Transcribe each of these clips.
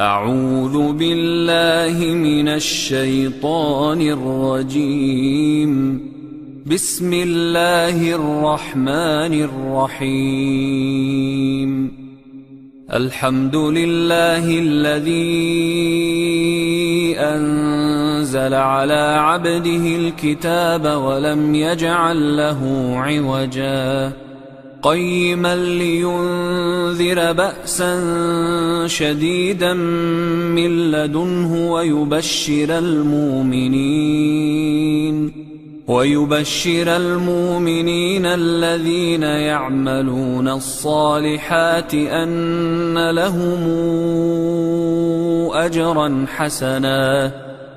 أعوذ بالله من الشيطان الرجيم. بسم الله الرحمن الرحيم. الحمد لله الذي أنزل على عبده الكتاب ولم يجعل له عوجا قيما لينذر بأسا شديدا من لدنه ويبشر المؤمنين الذين يعملون الصالحات أن لهم أجرا حسنا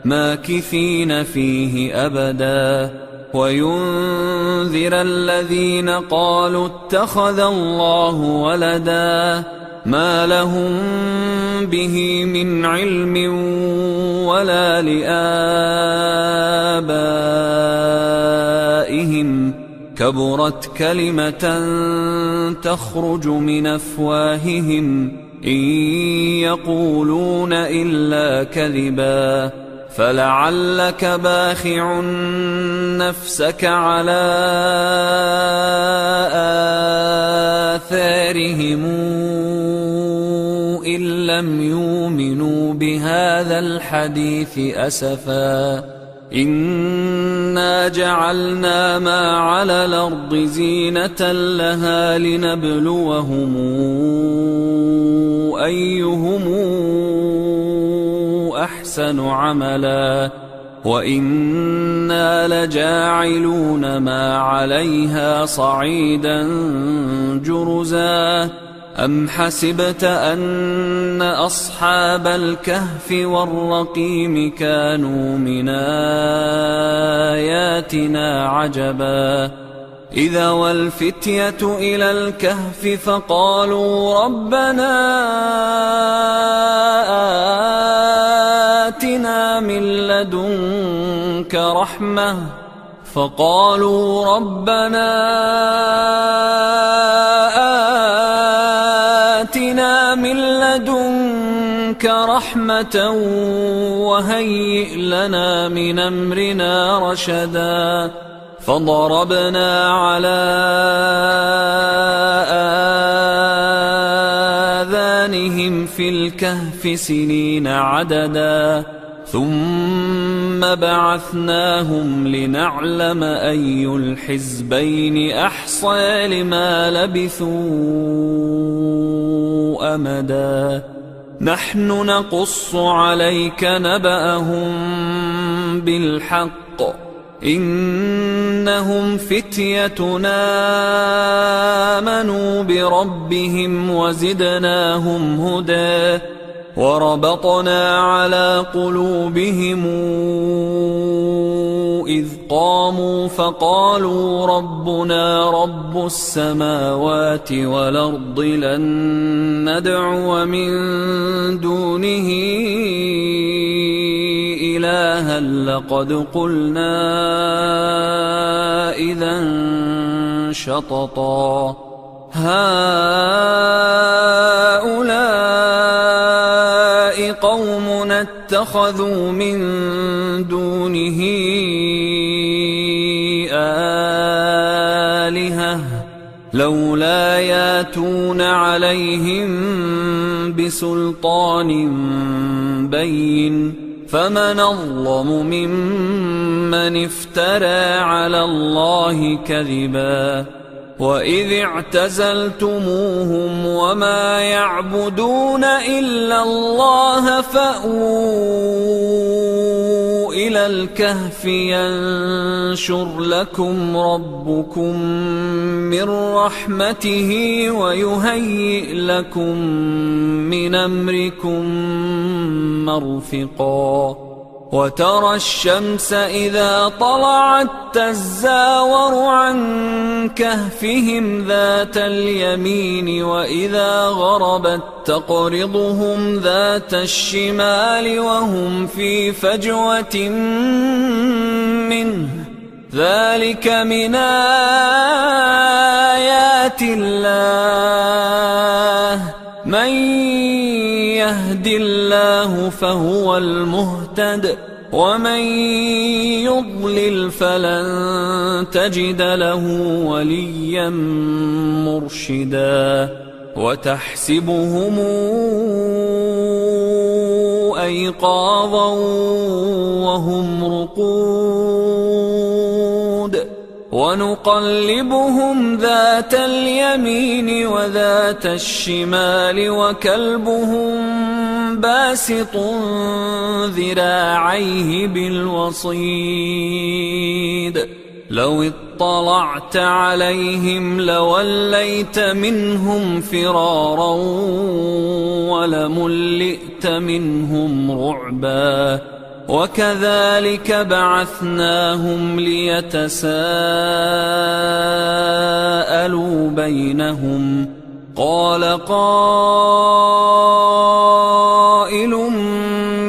ماكثين فيه أبدا وينذر الذين قالوا اتخذ الله ولدا ما لهم به من علم ولا لآبائهم كبرت كلمة تخرج من أفواههم إن يقولون إلا كذبا فلعلك باخع نفسك على آثارهم إن لم يؤمنوا بهذا الحديث أسفا إنا جعلنا ما على الأرض زينة لها لنبلوهم أيهم أحسن عملا وإنا لجاعلون ما عليها صعيدا جرزا أم حسبت أن أصحاب الكهف والرقيم كانوا من آياتنا عجبا إذا والفتية إلى الكهف فقالوا ربنا آتنا من لدنك رحمة وهيئ لنا من أمرنا رشدا فضربنا على آذانهم في الكهف سنين عددا ثم بعثناهم لنعلم أي الحزبين أحصى لما لبثوا أمدا نحن نقص عليك نبأهم بالحق إنهم فتيتنا آمنوا بربهم وزدناهم هدى وربطنا على قلوبهم إذ قاموا فقالوا ربنا رب السماوات والأرض لن ندعو من دونه إلها لقد قلنا إذا شططا هؤلاء قومنا اتخذوا من دونه آلهة لولا ياتون عليهم بسلطان بين فمن أظلم ممن افترى على الله كذبا وإذ اعتزلتموهم وما يعبدون إلا الله فأووا إلى الكهف ينشر لكم ربكم من رحمته ويهيئ لكم من أمركم مرفقا وترى الشمس إذا طلعت تزاور عن كهفهم ذات اليمين وإذا غربت تقرضهم ذات الشمال وهم في فجوة منه ذلك من آيات الله من يهد الله فهو المهتد ومن يضلل فلن تجد له وليا مرشدا وتحسبهم أيقاظا وهم رقود ونقلبهم ذات اليمين وذات الشمال وكلبهم باسط ذراعيه بالوصيد لو اطلعت عليهم لوليت منهم فرارا ولملئت منهم رعبا وكذلك بعثناهم ليتساءلوا بينهم قال قائل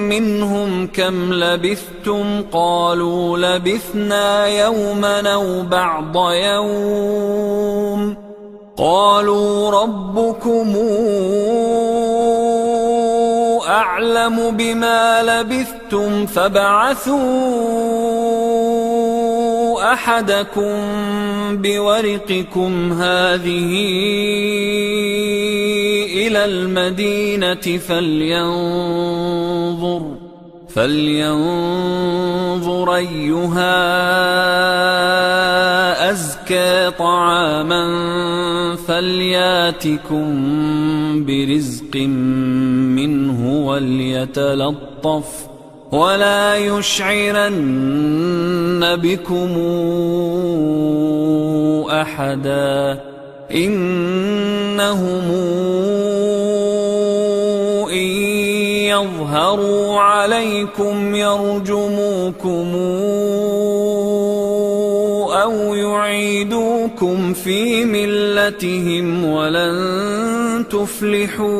منهم كم لبثتم قالوا لبثنا يوما أو بعض يوم قالوا ربكم أعلم بما لبثتم فابعثوا أحدكم بورقكم هذه إلى المدينة فلينظر أيها أزكى طعاما فلياتكم برزق منه وليتلطف ولا يشعرن بكم أحدا إنهم إن يظهروا عليكم يرجموكم أو يعيدوكم في ملتهم ولن تفلحوا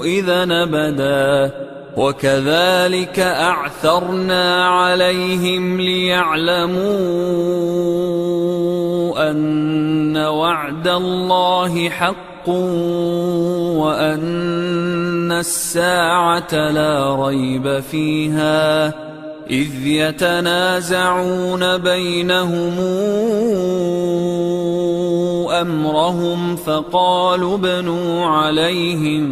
إذا أبدا وكذلك أعثرنا عليهم ليعلموا أن وعد الله حق وأن الساعة لا ريب فيها إذ يتنازعون بينهم أمرهم فقالوا ابنوا عليهم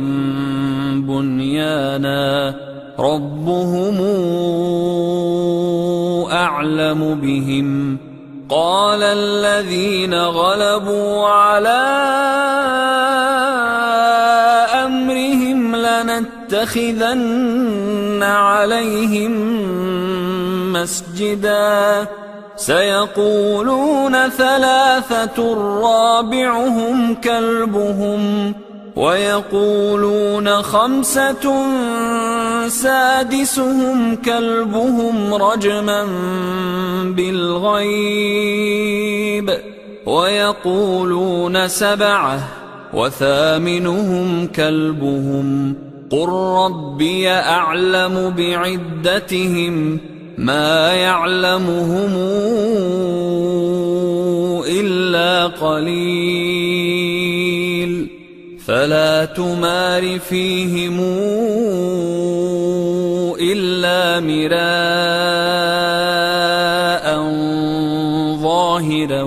بنيانا ربهم أعلم بهم قال الذين غلبوا على أمرهم لنتخذن عليهم مسجدا سيقولون ثلاثة رابعهم كلبهم ويقولون خمسة سادسهم كلبهم رجما بالغيب ويقولون سبعة وثامنهم كلبهم قل ربي أعلم بعدتهم ما يعلمهم إلا قليل فلا تمار فيهم إلا مراء ظاهرا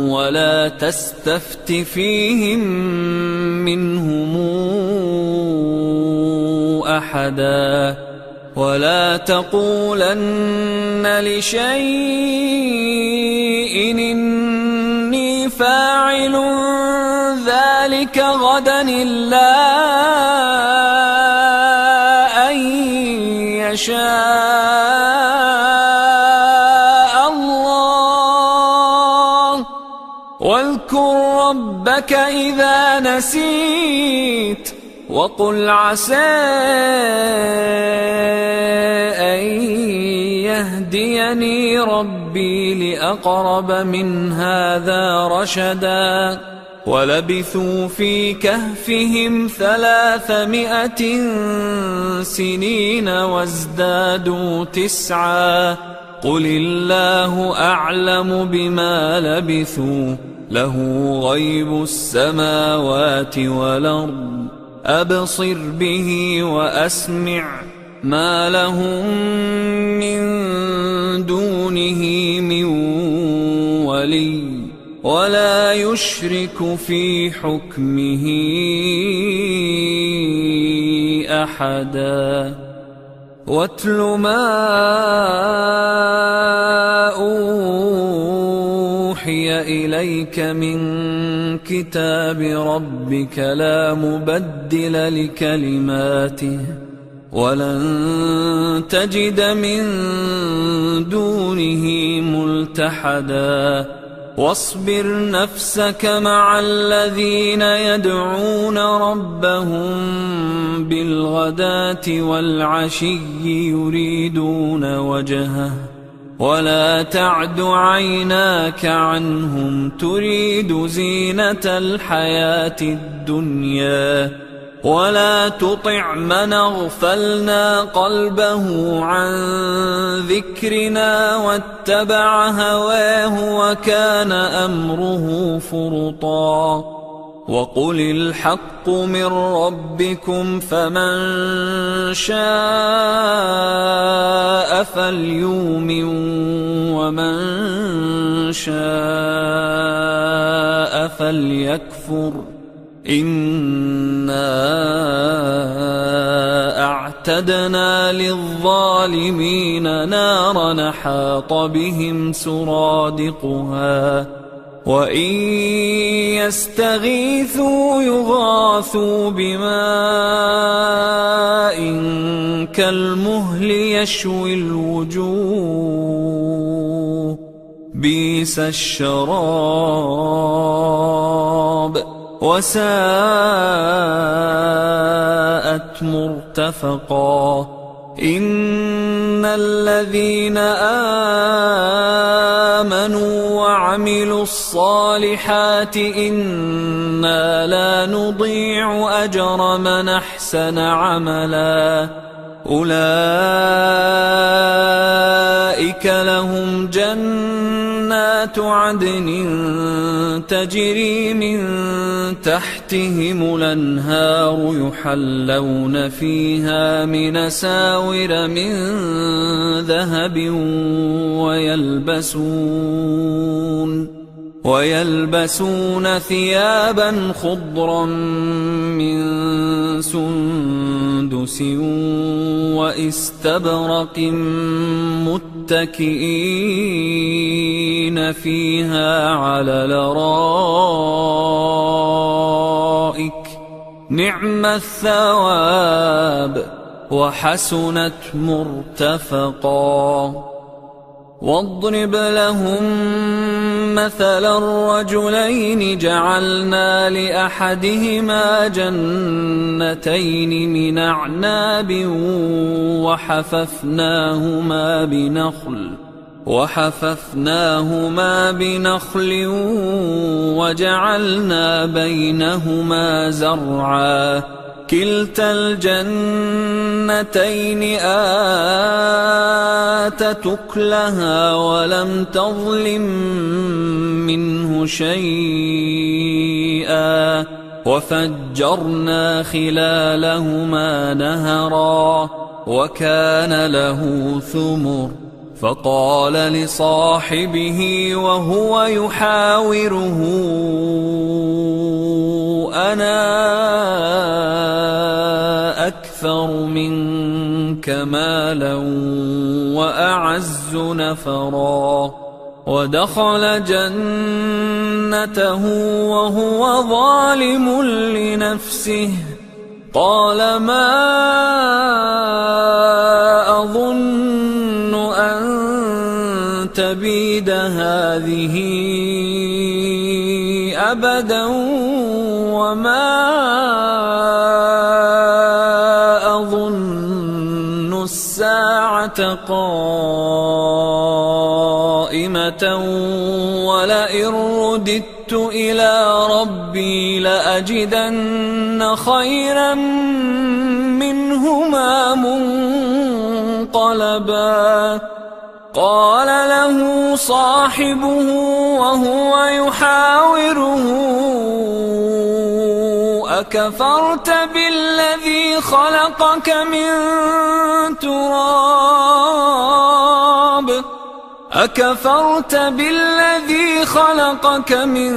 ولا تستفت فيهم منهم أحدا ولا تقولن لشيء إني فاعل ذلك غدا إلا أن يشاء الله واذكر ربك إذا نسيت وقل عسى أن يهديني ربي لأقرب من هذا رشدا ولبثوا في كهفهم 300 سنين وازدادوا 9 قل الله أعلم بما لبثوا له غيب السماوات والأرض أبصر به وأسمع ما لهم من دونه من ولي ولا يشرك في حكمه أحدا واتل ما أوحي إليك من كتاب ربك لا مبدل لكلماته ولن تجد من دونه ملتحدا واصبر نفسك مع الذين يدعون ربهم بالغداة والعشي يريدون وجهه ولا تعد عيناك عنهم تريد زينة الحياة الدنيا ولا تطع من أغفلنا قلبه عن ذكرنا واتبع هواه وكان أمره فرطا وقل الحق من ربكم فمن شاء فليؤمن ومن شاء فليكفر إنا أعتدنا للظالمين نارا أحاط بهم سرادقها وإن يستغيثوا يغاثوا بماء كالمهل يشوي الوجوه بئس الشراب وساءت مرتفقا إن الذين آمنوا وعملوا الصالحات إنا لا نضيع أجر من أحسن عملا أولئك لهم جنات عدن تجري من تحتهم الأنهار يحلون فيها من أساور من ذهب ويلبسون ثيابا خضرا من سندس واستبرق متكئين فيها على الأرائك نعم الثواب وحسنت مرتفقا واضرب لهم مثل الرجلين جعلنا لأحدهما جنتين من أعناب وحففناهما بنخل وجعلنا بينهما زرعا كلتا الجنتين آتت أكلها ولم تظلم منه شيئا وفجرنا خلالهما نهرا وكان له ثمر فقال لصاحبه وهو يحاوره أنا أكثر منك مالا وأعز نفرا ودخل جنته وهو ظالم لنفسه قال ما أظن أن تبيد هذه أبدا وما أظن الساعة قائمة ولئن رددت إلى ربي لأجدن خيرا منهما منقلبا قال له صاحبه وهو يحاوره أكفرت بالذي خلقك من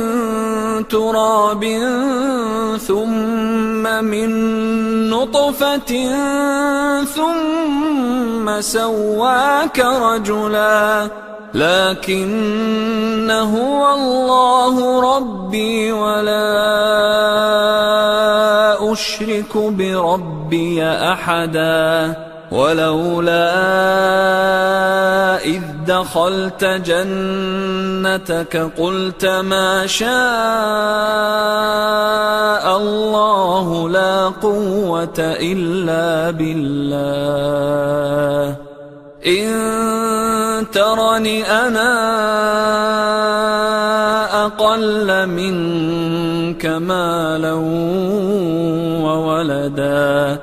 تراب ثم من نطفة ثم سواك رجلا لكن هو الله ربي ولا أشرك بربي أحدا ولولا إذ دخلت جنتك قلت ما شاء الله لا قوة إلا بالله إن ترني أنا أقل منك مالا وولدا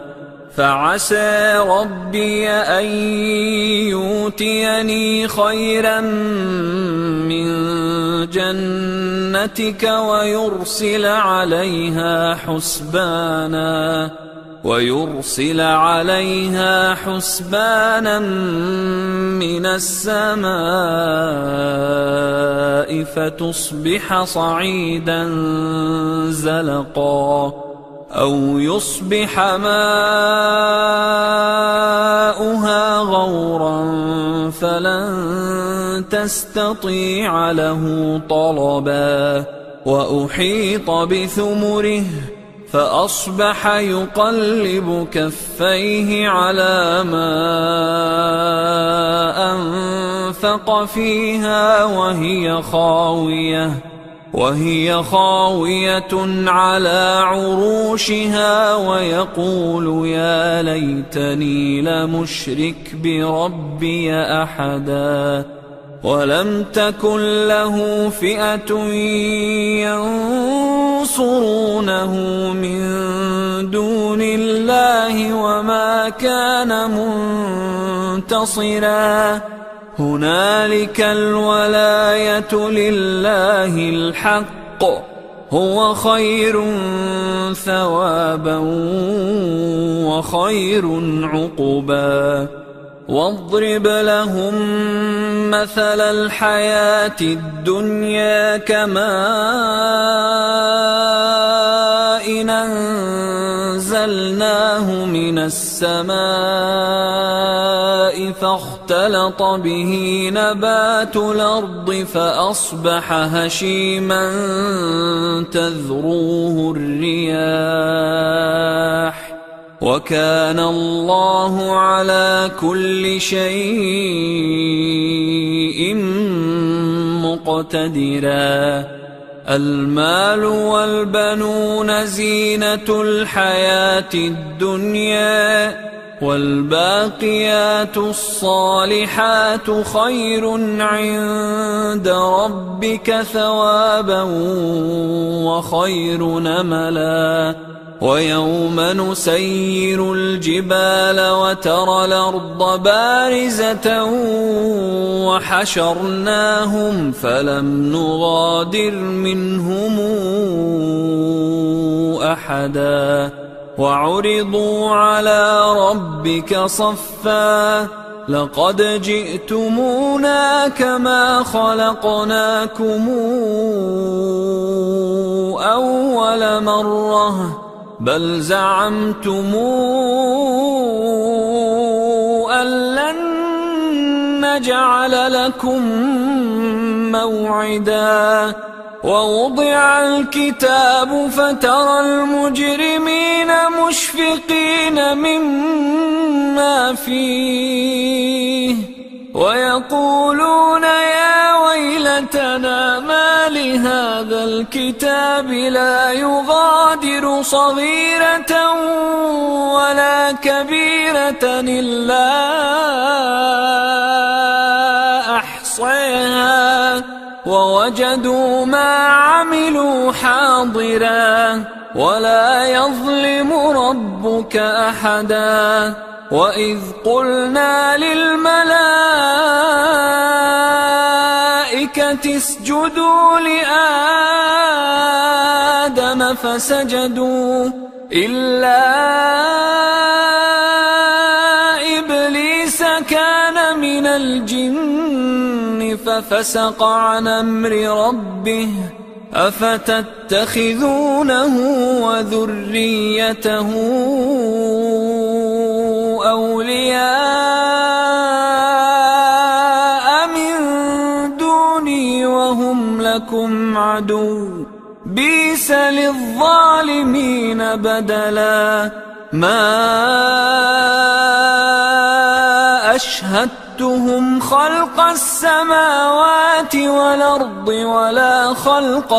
فعسى ربي أن يؤتيني خيرا من جنتك ويرسل عليها حسبانا من السماء فتصبح صعيدا زلقا أو يصبح ماؤها غورا فلن تستطيع له طلبا وأحيط بثمره فأصبح يقلب كفيه على ما أنفق فيها وهي خاوية على عروشها ويقول يا ليتني لمشرك بربي أحدا ولم تكن له فئة ينصرونه من دون الله وما كان منتصرا هنالك الولاية لله الحق هو خير ثوابا وخير عقبا واضرب لهم مثل الحياة الدنيا كماء أنزلناه من السماء فاختلط به نبات الأرض فأصبح هشيما تذروه الرياح وكان الله على كل شيء مقتدرا المال والبنون زينة الحياة الدنيا والباقيات الصالحات خير عند ربك ثوابا وخير نملا ويوم نسير الجبال وترى الأرض بارزة وحشرناهم فلم نغادر منهم أحدا وعرضوا على ربك صفا لقد جئتمونا كما خلقناكم أول مرة بل زعمتم أن لن نجعل لكم موعدا ووضع الكتاب فترى المجرمين مشفقين مما فيه ويقولون يا ويلتنا ما لهذا الكتاب لا يغادر صغيرة ولا كبيرة إلا أحصاها ووجدوا ما عملوا حاضرا ولا يظلم ربك أحدا وإذ قلنا للملائكة اسجدوا لآدم فسجدوا إلا إبليس كان من الجن ففسق عن أمر ربه أفتتخذونه وذريته أولياء من دوني وهم لكم عدو بئس للظالمين بدلا ما أشهدتهم خلق السماوات والأرض ولا خلق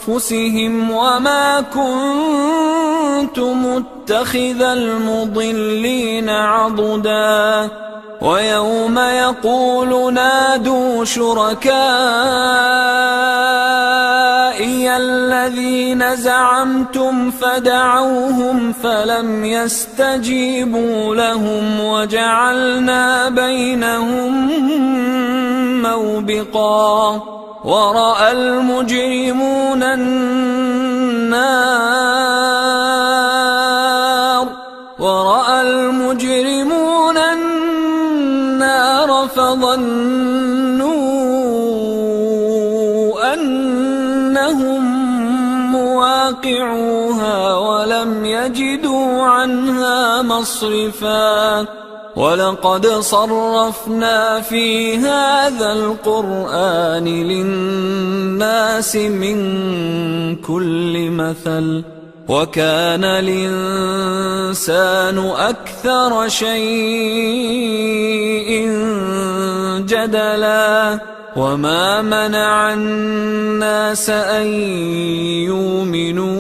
أنفسهم وما كنت متخذ المضلين عضدا ويوم يقول نادوا شركائي الذين زعمتم فدعوهم فلم يستجيبوا لهم وجعلنا بينهم موبقا ورأى المجرمون النار فظنوا أنهم مواقعوها ولم يجدوا عنها مصرفا ولقد صرفنا في هذا القرآن للناس من كل مثل وكان الإنسان أكثر شيء جدلا وما منع الناس أن يؤمنوا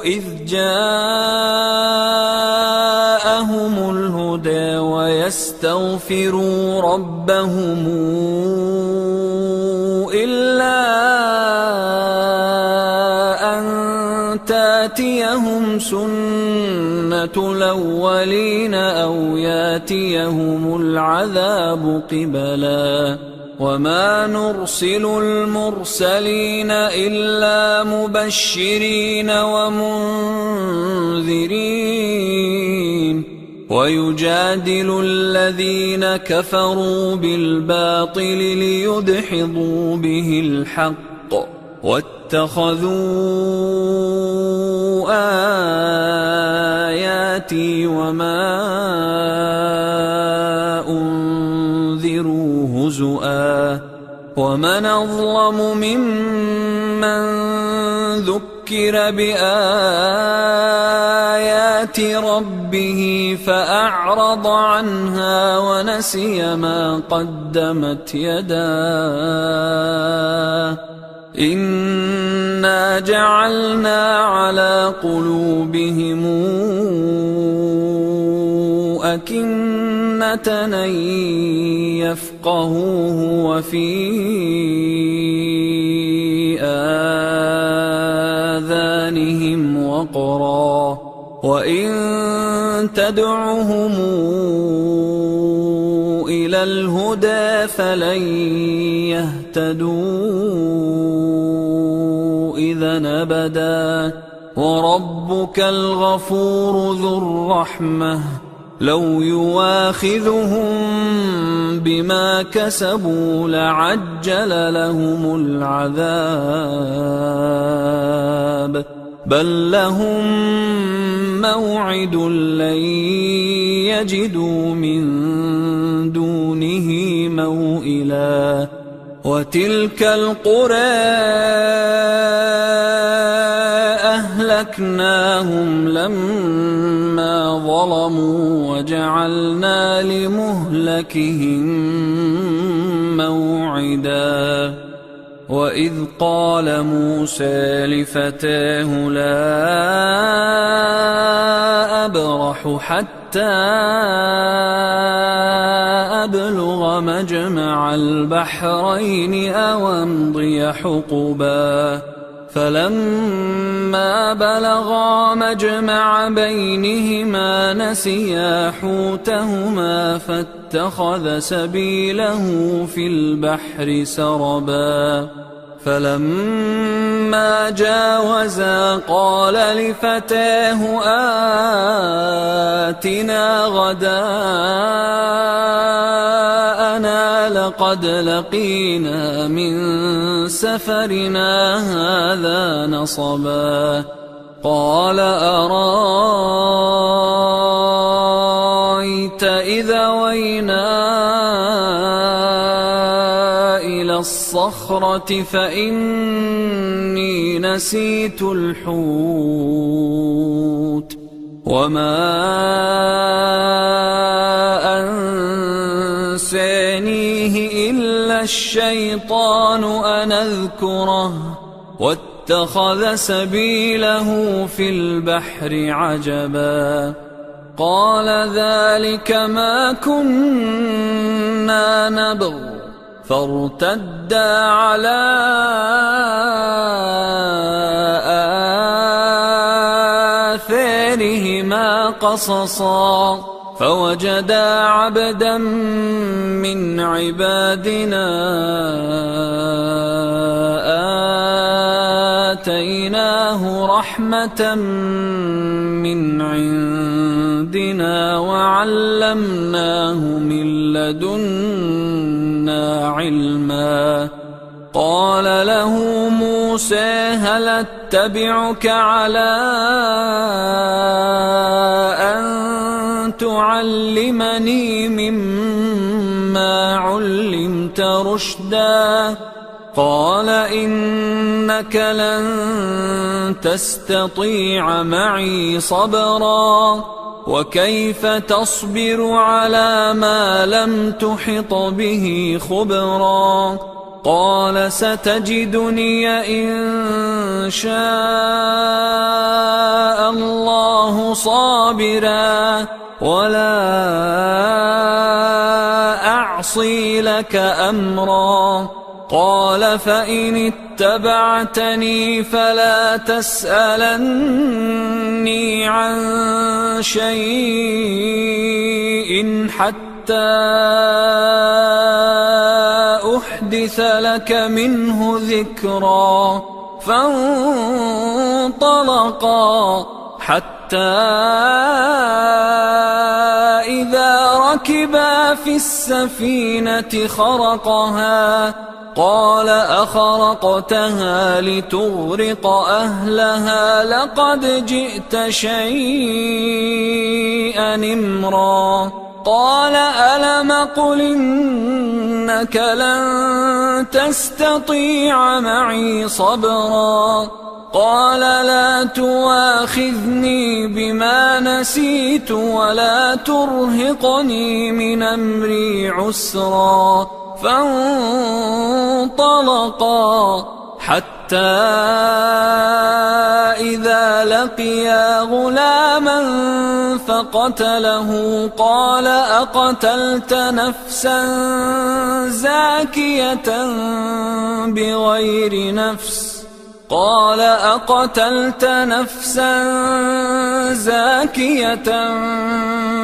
إذ جاءهم الهدى ويستغفروا ربهم إلا تأتيهم سنة الأولين أو يأتيهم العذاب قبلا وما نرسل المرسلين إلا مبشرين ومنذرين ويجادل الذين كفروا بالباطل ليدحضوا به الحق واتخذوا آياتي وما أنذروا هزؤا ومن أظلم ممن ذكر بآيات ربه فأعرض عنها ونسي ما قدمت يداه إنا جعلنا على قلوبهم أكنة أن يفقهوه وفي آذانهم وقرا وإن تدعهم إلى الهدى فلن يهتدوا إذا أبدا وربك الغفور ذو الرحمة لو يواخذهم بما كسبوا لعجل لهم العذاب بل لهم موعد لن يجدوا من دونه موئلا وتلك القرى أهلكناهم لما ظلموا وجعلنا لمهلكهم موعدا وإذ قال موسى لفتاه لا أبرح حتى أبلغ مجمع البحرين أو أمضي حقبا فلما بلغا مجمع بينهما نسيا حوتهما فاتخذ سبيله في البحر سربا فلما جاوزا قال لفتاه آتنا غداءنا لقد لقينا من سفرنا هذا نصبا قال أرأيت إذا وينا إلى الصخرة فإني نسيت الحوت وما أنسانيه إلا الشيطان أن أذكره واتخذ سبيله في البحر عجبا قال ذلك ما كنا نبغ فارتدا على آثارهما قصصا فوجدا عبدا من عبادنا آتيناه رحمة من عندنا وعلمناه من لدنا علما قال له موسى هل أتبعك على أن تعلمني مما علمت رشدا قال إنك لن تستطيع معي صبرا وكيف تصبر على ما لم تحط به خبرا قال ستجدني إن شاء الله صابرا ولا أعصي لك أمرا قال فإن اتبعتني فلا تسألني عن شيء حتى أحدث لك منه ذكرا فانطلقا حتى إذا ركبا في السفينة خرقها قال أخرقتها لتغرق أهلها لقد جئت شيئا إمرا قال ألم قل إنك لن تستطيع معي صبرا قال لا تواخذني بما نسيت ولا ترهقني من أمري عسرا فانطلقا حتى إذا لقيا غلاما فقتله قال أقتلت نفسا زاكية بغير نفس قال أقتلت نفسا زاكية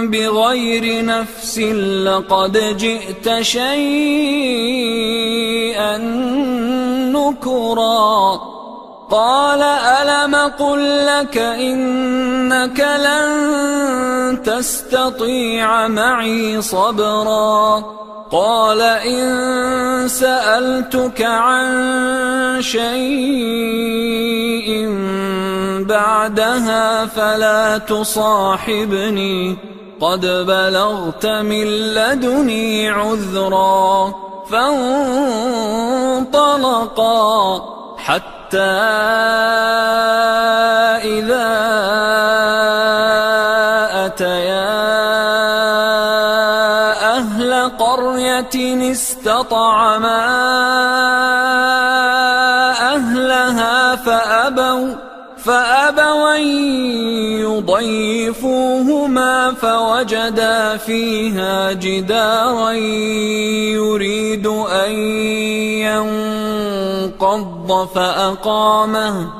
بغير نفس لقد جئت شيئا نكرا قال ألم قل لك إنك لن تستطيع معي صبرا قال إن سألتك عن شيء بعدها فلا تصاحبني قد بلغت من لدني عذرا فانطلقا حتى إذا أتيا أهل قرية استطعما أهلها فأبوا أن يضيفوهما فوجدا فيها جدارا يريد أن ينقض فأقامه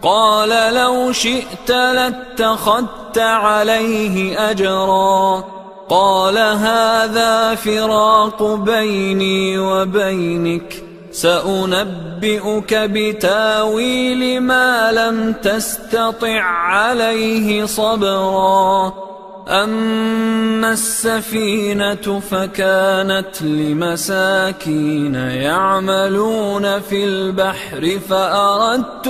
قال لو شئت لاتخذت عليه أجرا قال هذا فراق بيني وبينك سأنبئك بتاويل ما لم تستطع عليه صبرا أما السفينة فكانت لمساكين يعملون في البحر فأردت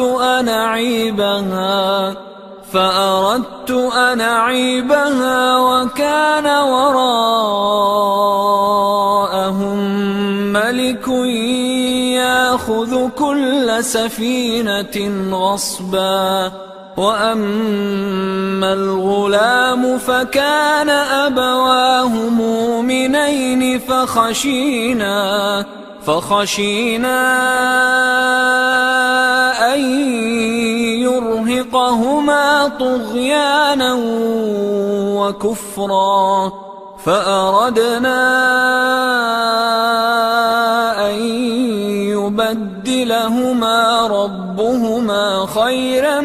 أن أعيبها وكان وراءهم ملك يأخذ كل سفينة غصبا وأما الغلام فكان أبواه مؤمنين فخشينا أن يرهقهما طغيانا وكفرا فأردنا أن يبدلهما ربهما خيرا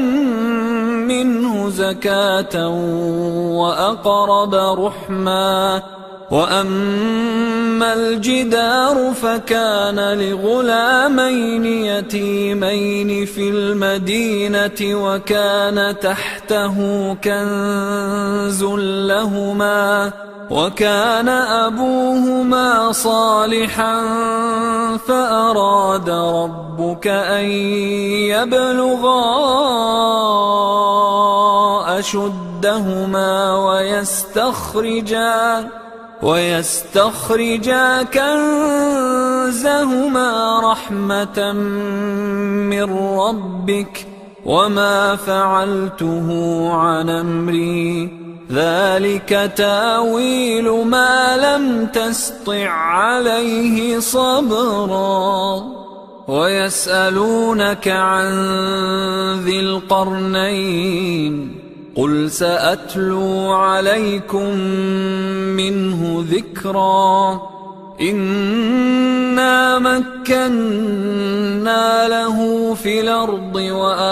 منه زكاة وأقرب رحما وأما الجدار فكان لغلامين يتيمين في المدينة وكان تحته كنز لهما وكان أبوهما صالحا فأراد ربك أن يبلغا أشدهما ويستخرجا كنزهما رحمة من ربك وما فعلته عن أمري ذلك تاويل ما لم تسطع عليه صبرا ويسألونك عن ذي القرنين قل سأتلو عليكم منه ذكرا إنا مكنا له في الأرض وآتيناه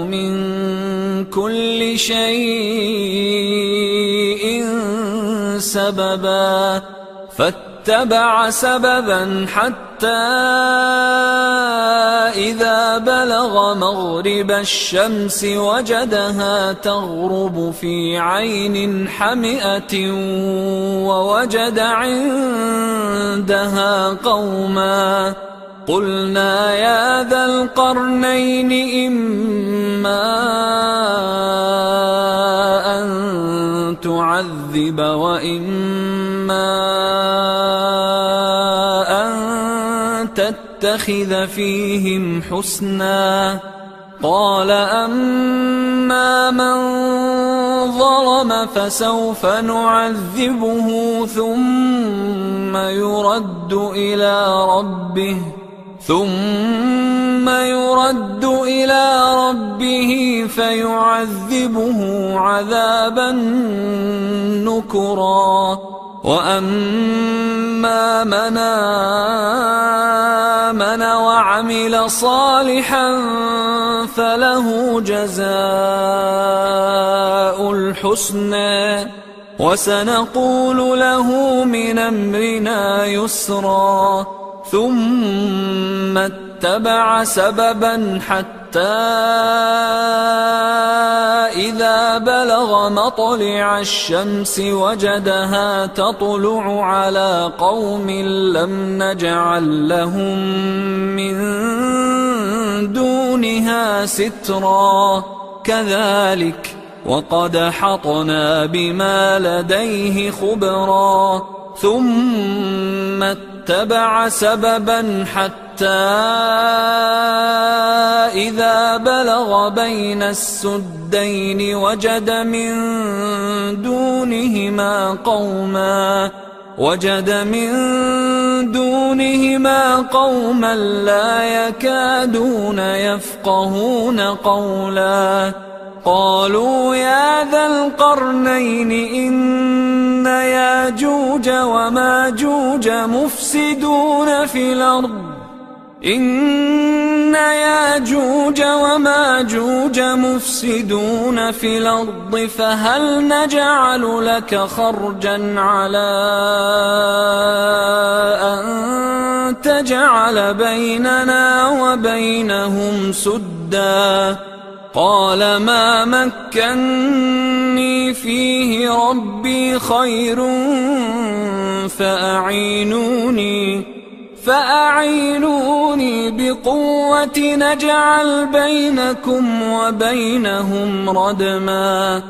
من كل شيء سببا فاتبع سببا حتى إذا بلغ مغرب الشمس وجدها تغرب في عين حمئة ووجد عندها قوما قلنا يا ذا القرنين إما أن تعذب وإما أن تتخذ فيهم حسنا قال أما من ظلم فسوف نعذبه ثم يرد إلى ربه فيعذبه عذابا نكرا وأما من آمن وعمل صالحا فله جزاء الحسنى وسنقول له من أمرنا يسرا ثم اتبع سببا حتى إذا بلغ مطلع الشمس وجدها تطلع على قوم لم نجعل لهم من دونها سترا كذلك وقد حطنا بما لديه خبرا ثم اتبع سببا حتى إذا بلغ بين السدين وجد من دونهما قوما لا يكادون يفقهون قولا قالوا يا ذا القرنين إن ياجوج وماجوج مفسدون في الأرض إن ياجوج وماجوج مفسدون في الأرض فهل نجعل لك خرجا على أن تجعل بيننا وبينهم سدا قال ما مكني فيه ربي خير فأعينوني بقوة نجعل بينكم وبينهم ردما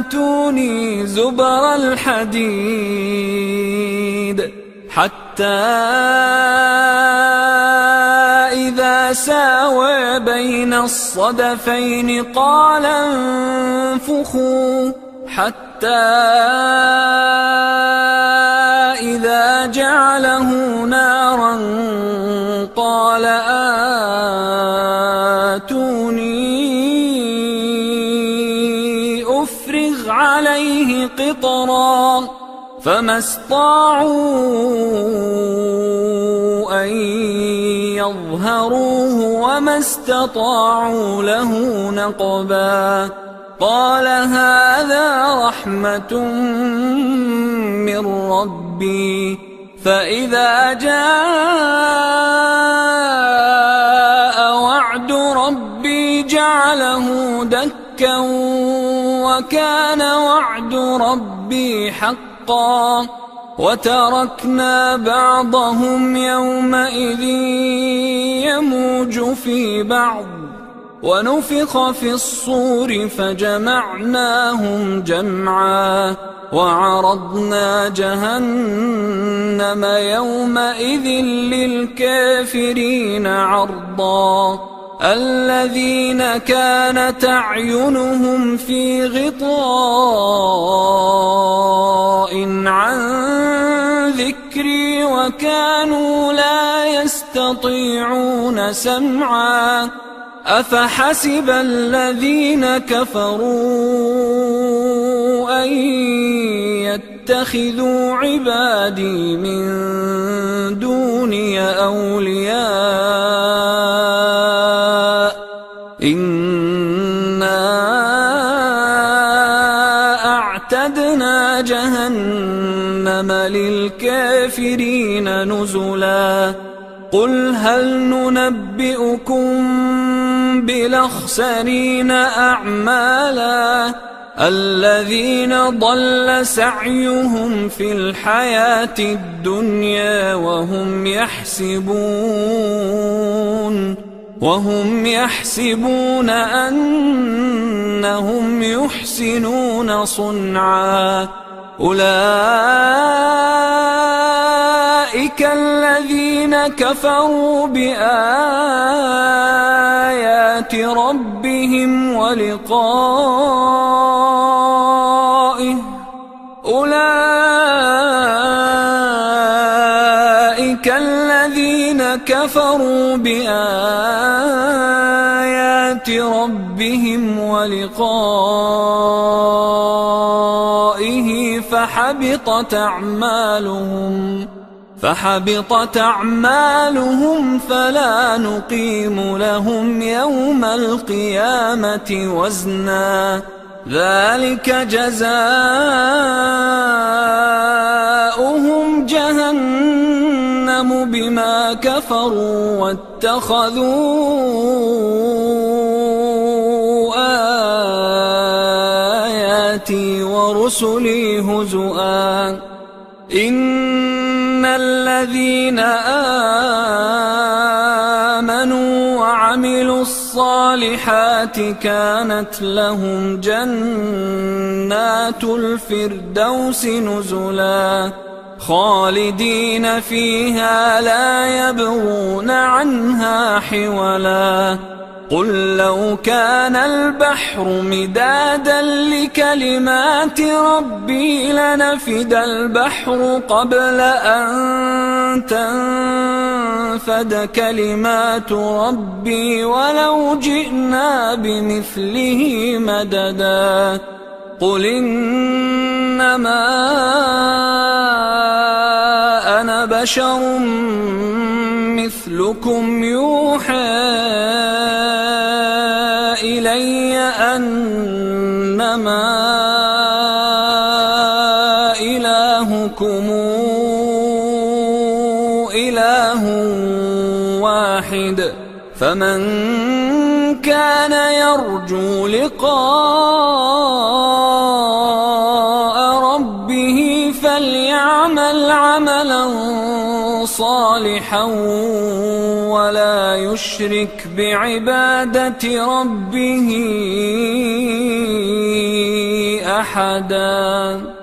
آتوني زبر الحديد حتى إذا ساوى بين الصدفين قال انفخوا حتى إذا جعله نارا قال آتوني أفرغ عليه قطرا فما استطاعوا أن يظهروه وما استطاعوا له نقبا قال هذا رحمة من ربي فإذا جاء وعد ربي جعله دكا وكان وعد ربي حقا وتركنا بعضهم يومئذ يموج في بعض ونفخ في الصور فجمعناهم جمعا وعرضنا جهنم يومئذ للكافرين عرضا الذين كانت أعينهم في غطاء عن ذكري وكانوا لا يستطيعون سمعا أفحسب الذين كفروا أن يتخذوا عبادي من دوني أولياء إنا أعتدنا جهنم للكافرين نزلا قل هل ننبئكم بالأخسرين أعمالا الذين ضل سعيهم في الحياة الدنيا وهم يحسبون أنهم يحسنون صنعا أولئك الذين كفروا بآيات ربهم ولقائه أولئك الذين كفروا بآيات ربهم ولقائه فحبطت أعمالهم فلا نقيم لهم يوم القيامة وزنا ذلك جزاؤهم جهنم بما كفروا واتخذوا آياتي ورسلي هزؤا إن الذين آمنوا وعملوا الصالحات كانت لهم جنات الفردوس نزلا خالدين فيها لا يبغون عنها حولا قل لو كان البحر مدادا لكلمات ربي لنفد البحر قبل أن تنفد كلمات ربي ولو جئنا بمثله مددا قل إنما أنا بشر مثلكم يوحى إلي أنما إلهكم إله واحد فمن كان يرجو لقاء ربه فليعمل عملا صالحا ولا يشرك بعبادة ربه أحدا.